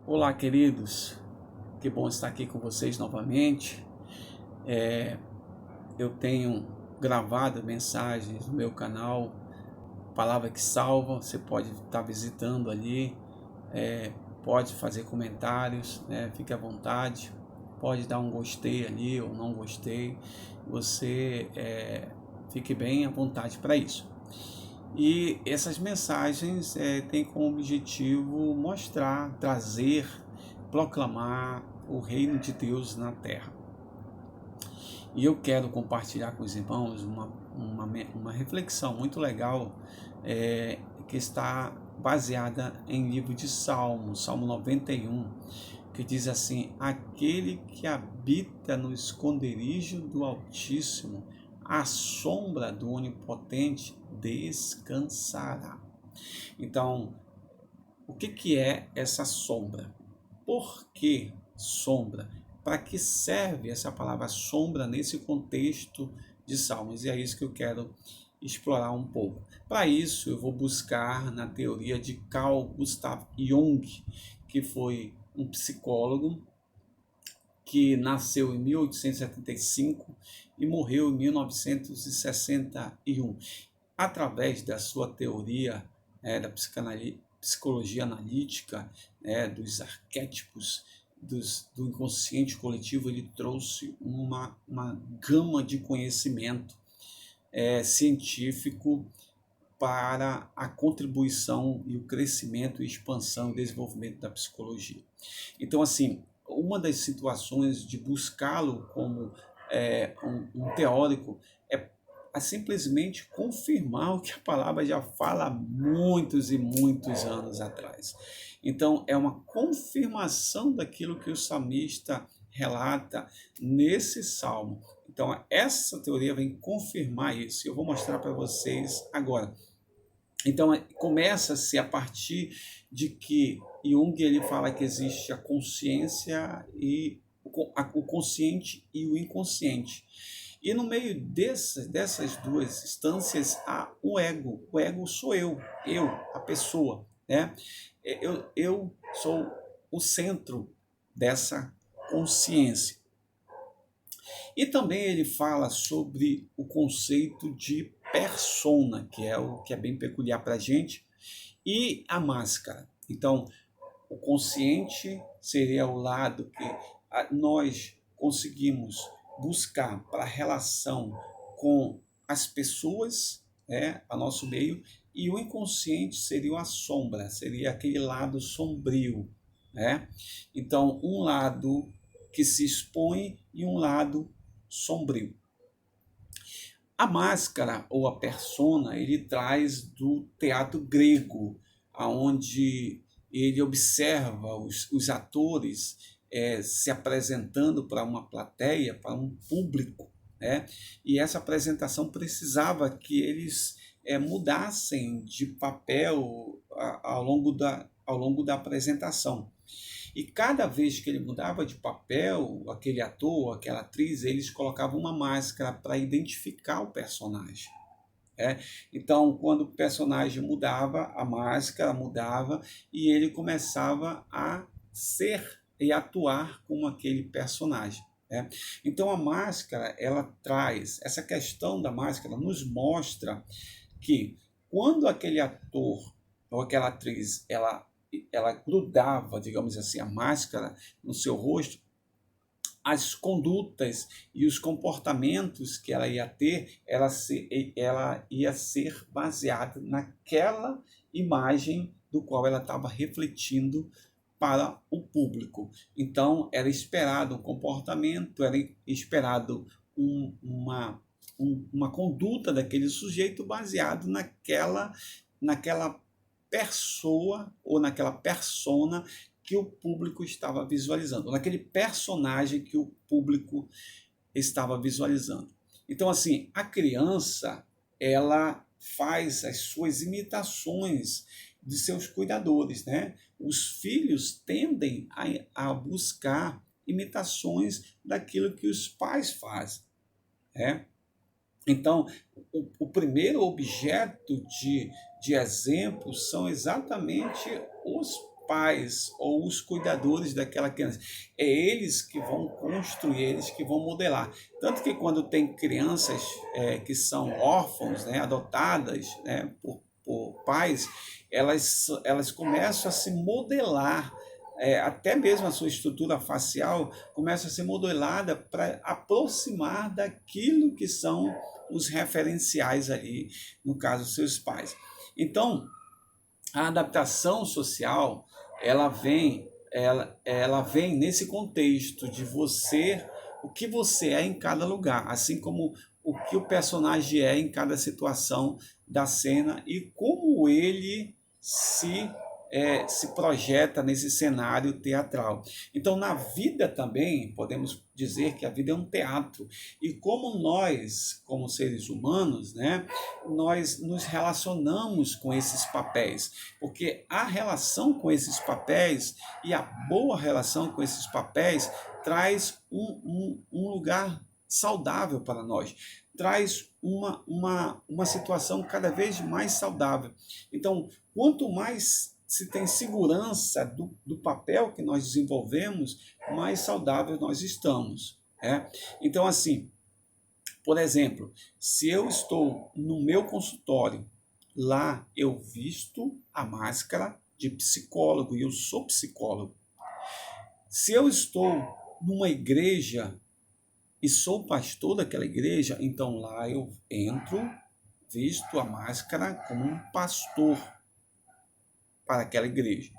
Olá, queridos, que bom estar aqui com vocês novamente. Eu tenho gravado mensagens no meu canal, Palavra que Salva. Você pode estar visitando ali, é, pode fazer comentários, né? Fique à vontade, pode dar um gostei ali ou não gostei. Você fique bem à vontade para isso. E essas mensagens têm como objetivo mostrar, trazer, proclamar o reino de Deus na terra. E eu quero compartilhar com os irmãos uma reflexão muito legal que está baseada em livro de Salmos, Salmo 91, que diz assim: aquele que habita no esconderijo do Altíssimo, à sombra do Onipotente descansará. Então, o que é essa sombra? Por que sombra? Para que serve essa palavra sombra nesse contexto de Salmos? E é isso que eu quero explorar um pouco. Para isso, eu vou buscar na teoria de Carl Gustav Jung, que foi um psicólogo que nasceu em 1875 e morreu em 1961. Através da sua teoria da psicologia analítica, dos arquétipos, do inconsciente coletivo, ele trouxe uma gama de conhecimento científico para a contribuição e o crescimento, expansão e desenvolvimento da psicologia. Então, assim, uma das situações de buscá-lo como um teórico é simplesmente confirmar o que a palavra já fala há muitos e muitos anos atrás. Então, é uma confirmação daquilo que o salmista relata nesse salmo. Então, essa teoria vem confirmar isso. Eu vou mostrar para vocês agora. Então, começa-se a partir de que Jung ele fala que existe a consciência e o consciente e o inconsciente. E no meio dessas duas instâncias há o ego. O ego sou eu, a pessoa. Né? Eu sou o centro dessa consciência. E também ele fala sobre o conceito de persona, que é o que é bem peculiar para a gente, e a máscara. Então, o consciente seria o lado que nós conseguimos buscar para a relação com as pessoas, a nosso meio, e o inconsciente seria a sombra, seria aquele lado sombrio. Né? Então, um lado que se expõe e um lado sombrio. A máscara ou a persona ele traz do teatro grego, aonde ele observa os atores se apresentando para uma plateia, para um público, né? E essa apresentação precisava que eles mudassem de papel ao longo da apresentação. E cada vez que ele mudava de papel, aquele ator, aquela atriz, eles colocavam uma máscara para identificar o personagem. Então, quando o personagem mudava, a máscara mudava e ele começava a ser e atuar como aquele personagem. Então, a máscara, ela traz, essa questão da máscara nos mostra que quando aquele ator ou aquela atriz, ela grudava, digamos assim, a máscara no seu rosto, as condutas e os comportamentos que ela ia ter, ela ia ser baseada naquela imagem do qual ela estava refletindo para o público. Então, era esperado um comportamento, era esperado uma conduta daquele sujeito baseado naquela pessoa ou naquela persona que o público estava visualizando, naquele personagem que o público estava visualizando. Então, assim, a criança, ela faz as suas imitações de seus cuidadores, né? Os filhos tendem a buscar imitações daquilo que os pais fazem, né? Então, o primeiro objeto de exemplo são exatamente pais ou os cuidadores daquela criança. É eles que vão construir, eles que vão modelar. Tanto que quando tem crianças que são órfãos, né, adotadas, né, por pais, elas começam a se modelar, até mesmo a sua estrutura facial começa a ser modelada para aproximar daquilo que são os referenciais ali, no caso, seus pais. Então, a adaptação social, ela vem nesse contexto de você, o que você é em cada lugar, assim como o que o personagem é em cada situação da cena e como ele se projeta nesse cenário teatral. Então, na vida também, podemos dizer que a vida é um teatro. E como nós, como seres humanos, né, nós nos relacionamos com esses papéis, porque a relação com esses papéis e a boa relação com esses papéis traz um lugar saudável para nós, traz uma situação cada vez mais saudável. Então, quanto mais se tem segurança do papel que nós desenvolvemos, mais saudável nós estamos. Então, assim, por exemplo, se eu estou no meu consultório, lá eu visto a máscara de psicólogo e eu sou psicólogo. Se eu estou numa igreja e sou pastor daquela igreja, então lá eu entro, visto a máscara como um pastor para aquela igreja.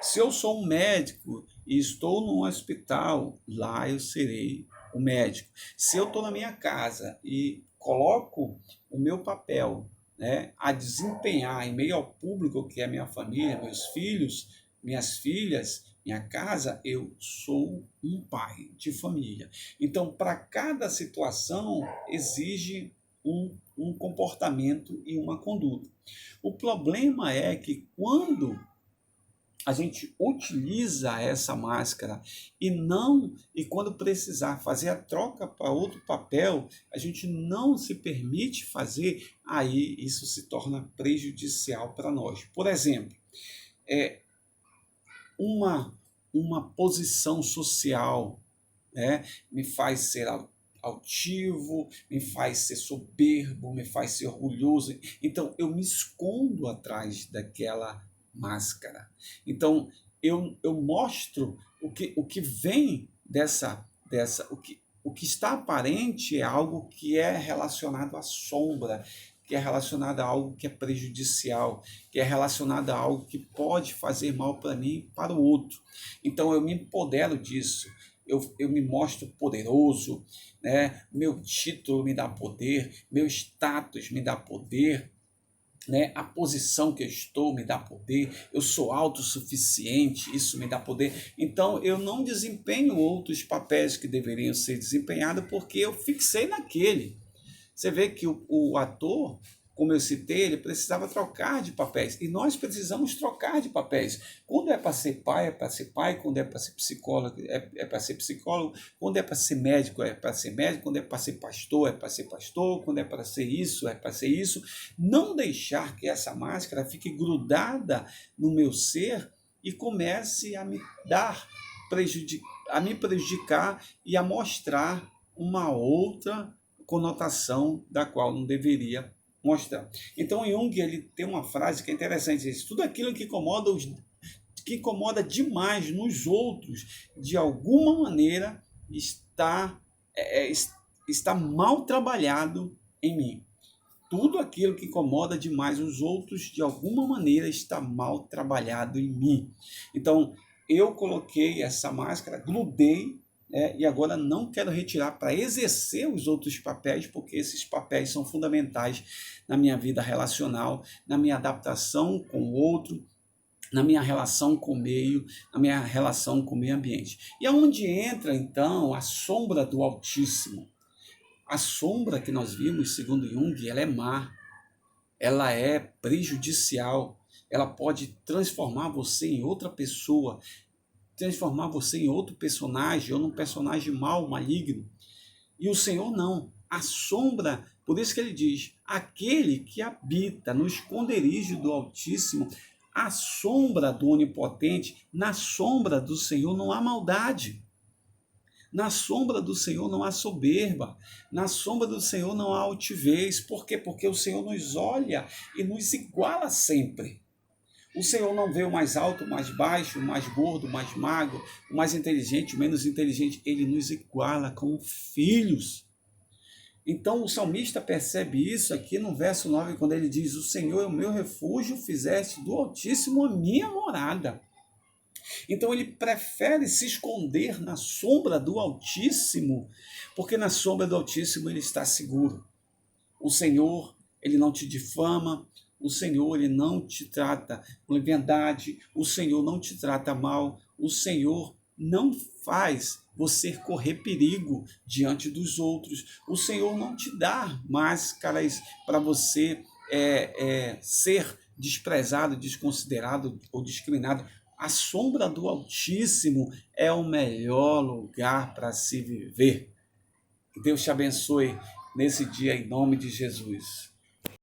Se eu sou um médico e estou num hospital, lá eu serei o médico. Se eu estou na minha casa e coloco o meu papel, né, a desempenhar em meio ao público que é minha família, meus filhos, minhas filhas, minha casa, eu sou um pai de família. Então, para cada situação, exige um comportamento e uma conduta. O problema é que quando a gente utiliza essa máscara e quando precisar fazer a troca para outro papel, a gente não se permite fazer, aí isso se torna prejudicial para nós. Por exemplo, uma posição social, né, me faz ser altivo, me faz ser soberbo, me faz ser orgulhoso. Então, eu me escondo atrás daquela máscara. Então, eu mostro o que vem o que está aparente é algo que é relacionado à sombra, que é relacionado a algo que é prejudicial, que é relacionado a algo que pode fazer mal para mim e para o outro. Então, eu me empodero disso. Eu me mostro poderoso, né? Meu título me dá poder, meu status me dá poder, né? A posição que eu estou me dá poder, eu sou autossuficiente, isso me dá poder. Então, eu não desempenho outros papéis que deveriam ser desempenhados porque eu fixei naquele. Você vê que o ator, como eu citei, ele precisava trocar de papéis. E nós precisamos trocar de papéis. Quando é para ser pai, é para ser pai. Quando é para ser psicólogo, é para ser psicólogo. Quando é para ser médico, é para ser médico. Quando é para ser pastor, é para ser pastor. Quando é para ser isso, é para ser isso. Não deixar que essa máscara fique grudada no meu ser e comece a me a me prejudicar e a mostrar uma outra conotação da qual não deveria mostrar. Então, Jung ele tem uma frase que é interessante, diz, tudo aquilo que incomoda demais nos outros, de alguma maneira, está mal trabalhado em mim. Tudo aquilo que incomoda demais os outros, de alguma maneira, está mal trabalhado em mim. Então, eu coloquei essa máscara, grudei, e agora não quero retirar para exercer os outros papéis, porque esses papéis são fundamentais na minha vida relacional, na minha adaptação com o outro, na minha relação com o meio, na minha relação com o meio ambiente. E aonde entra, então, a sombra do Altíssimo? A sombra que nós vimos, segundo Jung, ela é má, ela é prejudicial, ela pode transformar você em outra pessoa, transformar você em outro personagem, ou num personagem mau, maligno. E o Senhor não. A sombra, por isso que ele diz, aquele que habita no esconderijo do Altíssimo, à sombra do Onipotente, na sombra do Senhor não há maldade. Na sombra do Senhor não há soberba. Na sombra do Senhor não há altivez. Por quê? Porque o Senhor nos olha e nos iguala sempre. O Senhor não vê o mais alto, o mais baixo, o mais gordo, o mais magro, o mais inteligente, o menos inteligente. Ele nos iguala como filhos. Então o salmista percebe isso aqui no verso 9, quando ele diz: o Senhor é o meu refúgio, fizeste do Altíssimo a minha morada. Então ele prefere se esconder na sombra do Altíssimo, porque na sombra do Altíssimo ele está seguro. O Senhor, ele não te difama, o Senhor, ele não te trata com leviandade, o Senhor não te trata mal, o Senhor não faz você correr perigo diante dos outros, o Senhor não te dá máscaras para você ser desprezado, desconsiderado ou discriminado. A sombra do Altíssimo é o melhor lugar para se viver. Que Deus te abençoe nesse dia, em nome de Jesus.